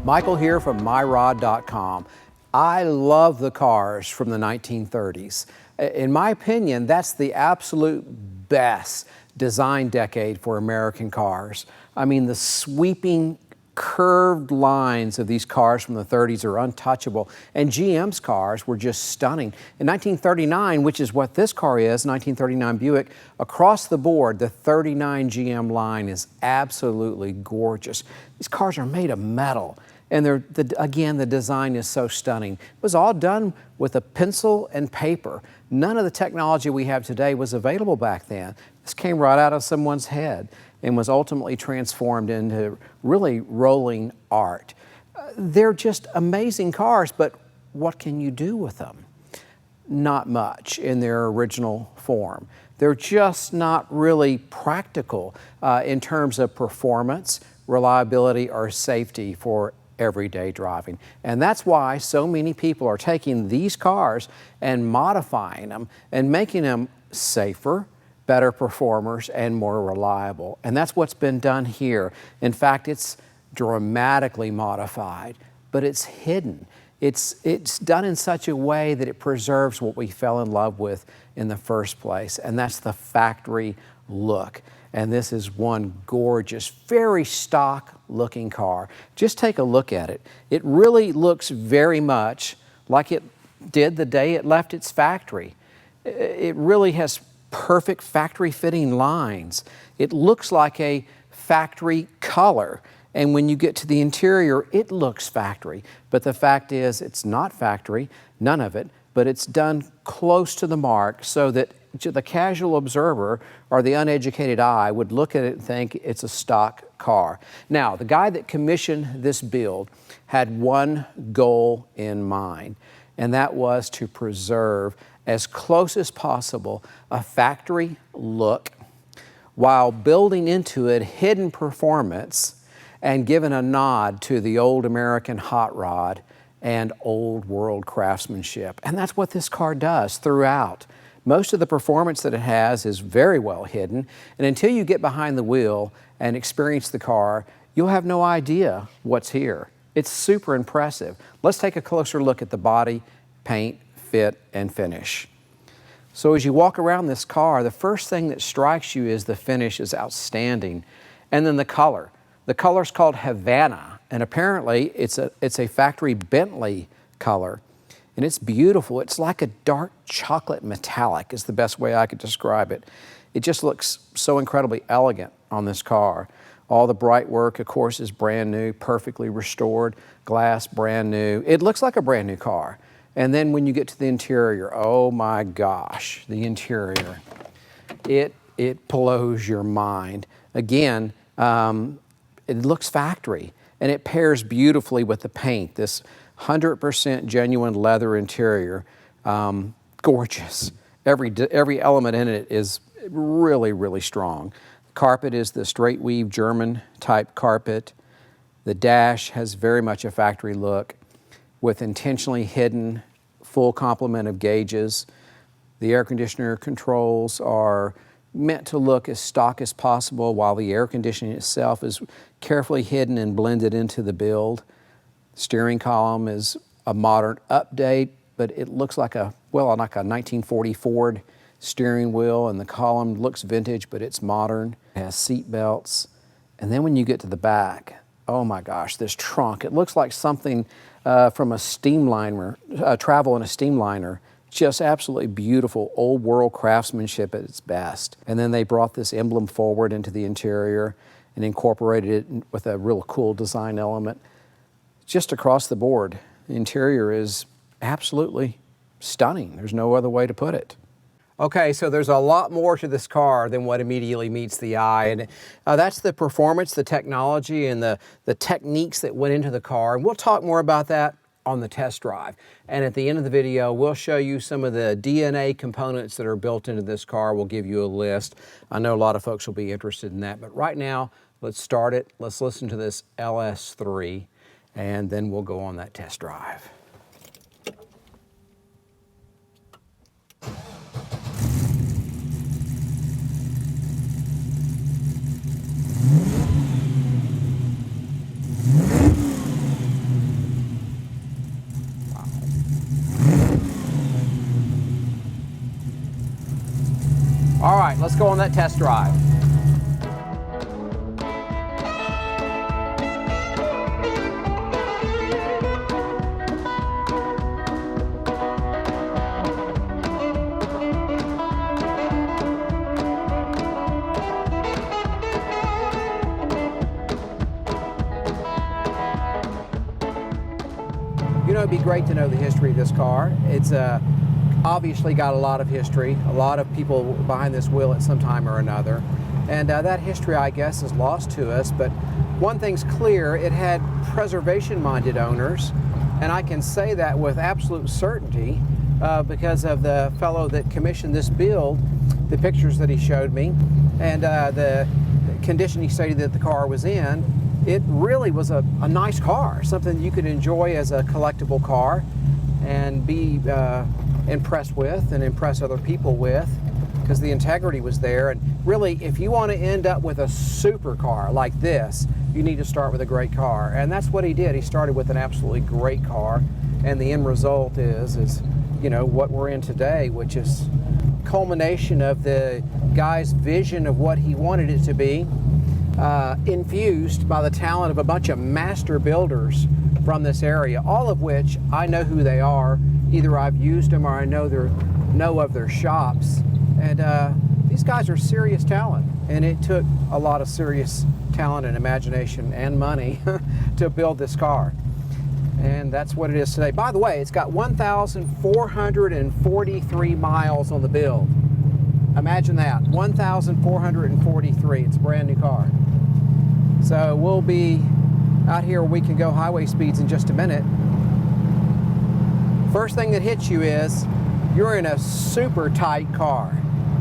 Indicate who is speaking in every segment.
Speaker 1: Michael here from MyRod.com. I love the cars from the 1930s. In my opinion, that's the absolute best design decade for American cars. I mean, the sweeping, curved lines of these cars from the 30s are untouchable, and GM's cars were just stunning. In 1939, which is what this car is, 1939 Buick, across the board, the 39 GM line is absolutely gorgeous. These cars are made of metal, and again, the design is so stunning. It was all done with a pencil and paper. None of the technology we have today was available back then. This came right out of someone's head and was ultimately transformed into really rolling art. They're just amazing cars, but what can you do with them? Not much in their original form. They're just not really practical in terms of performance, reliability, or safety for everyday driving. And that's why so many people are taking these cars and modifying them and making them safer, better performers, and more reliable. And that's what's been done here. In fact, it's dramatically modified, but it's hidden. It's done in such a way that it preserves what we fell in love with in the first place, and that's the factory look. And this is one gorgeous, very stock looking car. Just take a look at it. It really looks very much like it did the day it left its factory. It really has perfect factory fitting lines. It looks like a factory color. And when you get to the interior, it looks factory. But the fact is, it's not factory, none of it, but it's done close to the mark so that the casual observer or the uneducated eye would look at it and think it's a stock car. Now, the guy that commissioned this build had one goal in mind, and that was to preserve as close as possible a factory look while building into it hidden performance and giving a nod to the old American hot rod and old world craftsmanship. And that's what this car does throughout. Most of the performance that it has is very well hidden, and until you get behind the wheel and experience the car, you'll have no idea what's here. It's super impressive. Let's take a closer look at the body, paint, fit, and finish. So as you walk around this car, the first thing that strikes you is the finish is outstanding, and then the color. The color's called Havana, and apparently it's a factory Bentley color. And it's beautiful. It's like a dark chocolate metallic is the best way I could describe it. It just looks so incredibly elegant on this car. All the bright work, of course, is brand new, perfectly restored, glass brand new. It looks like a brand new car. And then when you get to the interior, oh my gosh, the interior. It blows your mind. Again, it looks factory, and it pairs beautifully with the paint. This 100% genuine leather interior, gorgeous. Every element in it is really, really strong. The carpet is the straight weave German type carpet. The dash has very much a factory look with intentionally hidden full complement of gauges. The air conditioner controls are meant to look as stock as possible, while the air conditioning itself is carefully hidden and blended into the build. Steering column is a modern update, but it looks like like a 1940 Ford steering wheel, and the column looks vintage, but it's modern. It has seat belts. And then when you get to the back, oh my gosh, this trunk, it looks like something from a steamliner, travel in a steamliner. Just absolutely beautiful, old world craftsmanship at its best. And then they brought this emblem forward into the interior and incorporated it with a real cool design element. Just across the board, the interior is absolutely stunning. There's no other way to put it. Okay, so there's a lot more to this car than what immediately meets the eye, and that's the performance, the technology, and the techniques that went into the car. And we'll talk more about that on the test drive. And at the end of the video, we'll show you some of the DNA components that are built into this car. We'll give you a list. I know a lot of folks will be interested in that, but right now, let's start it. Let's listen to this LS3. And then we'll go on that test drive. All right, let's go on that test drive. You know, it'd be great to know the history of this car. It's obviously got a lot of history, a lot of people behind this wheel at some time or another. And that history, I guess, is lost to us. But one thing's clear, it had preservation-minded owners. And I can say that with absolute certainty because of the fellow that commissioned this build, the pictures that he showed me, and the condition he stated that the car was in. It really was a nice car, something you could enjoy as a collectible car and be impressed with and impress other people with, because the integrity was there. And really, if you want to end up with a supercar like this, you need to start with a great car. And that's what he did. He started with an absolutely great car, and the end result is you know, what we're in today, which is culmination of the guy's vision of what he wanted it to be. Infused by the talent of a bunch of master builders from this area, all of which I know who they are. Either I've used them or I know of their shops. And these guys are serious talent, and it took a lot of serious talent and imagination and money to build this car. And that's what it is today. By the way, it's got 1,443 miles on the build. Imagine that, 1,443. It's a brand new car. So we'll be out here where we can go highway speeds in just a minute. First thing that hits you is you're in a super tight car.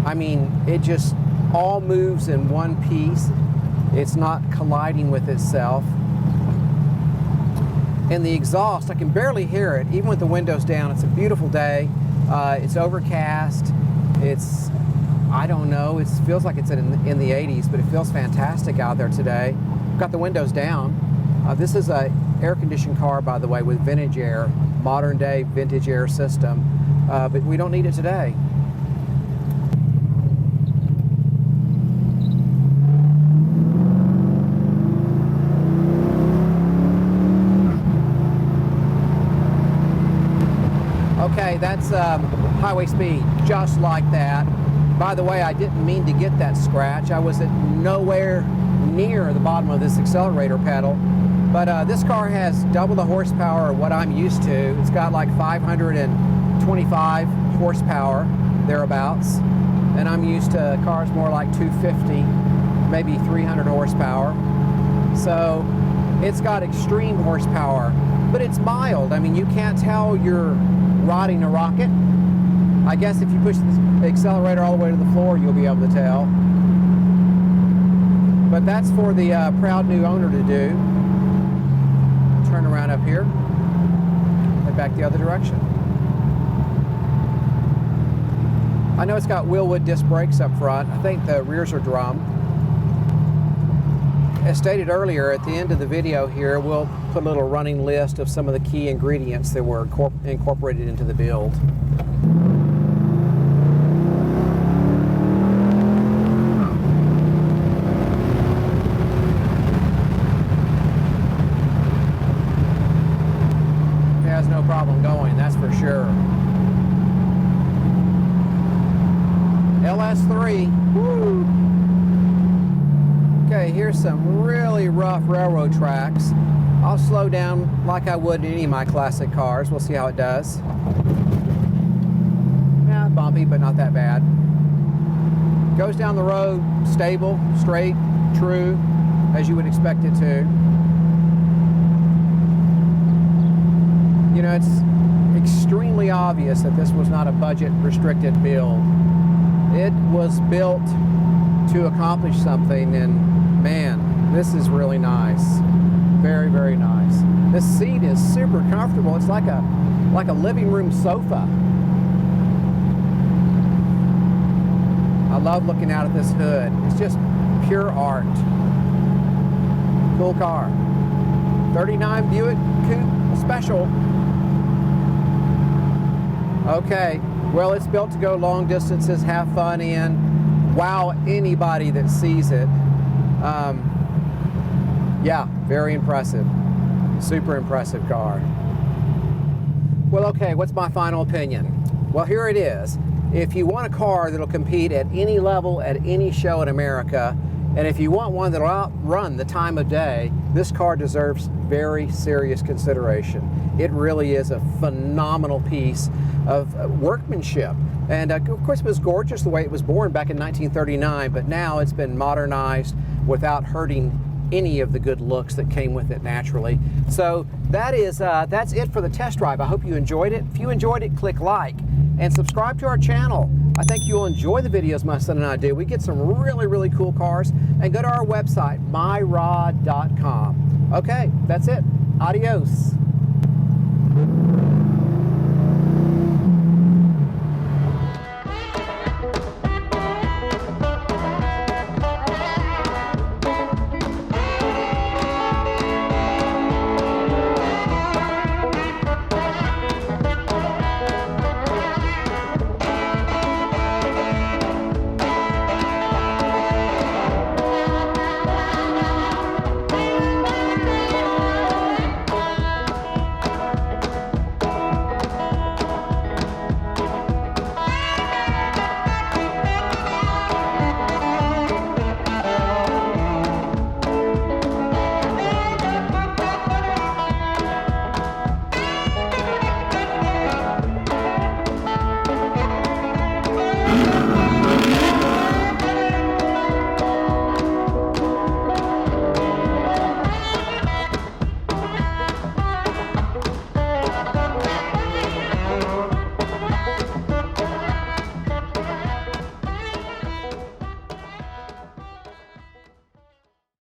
Speaker 1: I mean, it just all moves in one piece. It's not colliding with itself. And the exhaust, I can barely hear it, even with the windows down. It's a beautiful day. It's overcast. It's, I don't know, it feels like it's in the 80s, but it feels fantastic out there today. Got the windows down. This is a air-conditioned car, by the way, with vintage air, modern-day vintage air system, but we don't need it today. Okay, that's highway speed, just like that. By the way, I didn't mean to get that scratch. I was at nowhere near the bottom of this accelerator pedal. But this car has double the horsepower of what I'm used to. It's got like 525 horsepower, thereabouts. And I'm used to cars more like 250, maybe 300 horsepower. So it's got extreme horsepower, but it's mild. I mean, you can't tell you're riding a rocket. I guess if you push the accelerator all the way to the floor, you'll be able to tell. But that's for the proud new owner to do. Turn around up here, head back the other direction. I know it's got Wilwood disc brakes up front. I think the rears are drum. As stated earlier, at the end of the video here, we'll put a little running list of some of the key ingredients that were incorporated into the build. It has no problem going, that's for sure. LS3, woo! Okay, here's some really rough railroad tracks. I'll slow down like I would in any of my classic cars. We'll see how it does. Yeah, bumpy, but not that bad. Goes down the road, stable, straight, true, as you would expect it to. You know, it's extremely obvious that this was not a budget-restricted build. It was built to accomplish something, and man, this is really nice. Very, very nice. This seat is super comfortable. It's like a living room sofa. I love looking out at this hood. It's just pure art. Cool car. 39 Buick Coupe Special. Okay, well, it's built to go long distances, have fun in. wow anybody that sees it. Yeah, very impressive. Super impressive car. Well, okay, what's my final opinion? Well, here it is. If you want a car that'll compete at any level, at any show in America, and if you want one that'll outrun the time of day, this car deserves very serious consideration. It really is a phenomenal piece of workmanship. And of course, it was gorgeous the way it was born back in 1939, but now it's been modernized without hurting any of the good looks that came with it naturally. So that's it for the test drive. I hope you enjoyed it. If you enjoyed it, click like and subscribe to our channel. I think you'll enjoy the videos my son and I do. We get some really, really cool cars. And go to our website, myrod.com. Okay, that's it. Adios.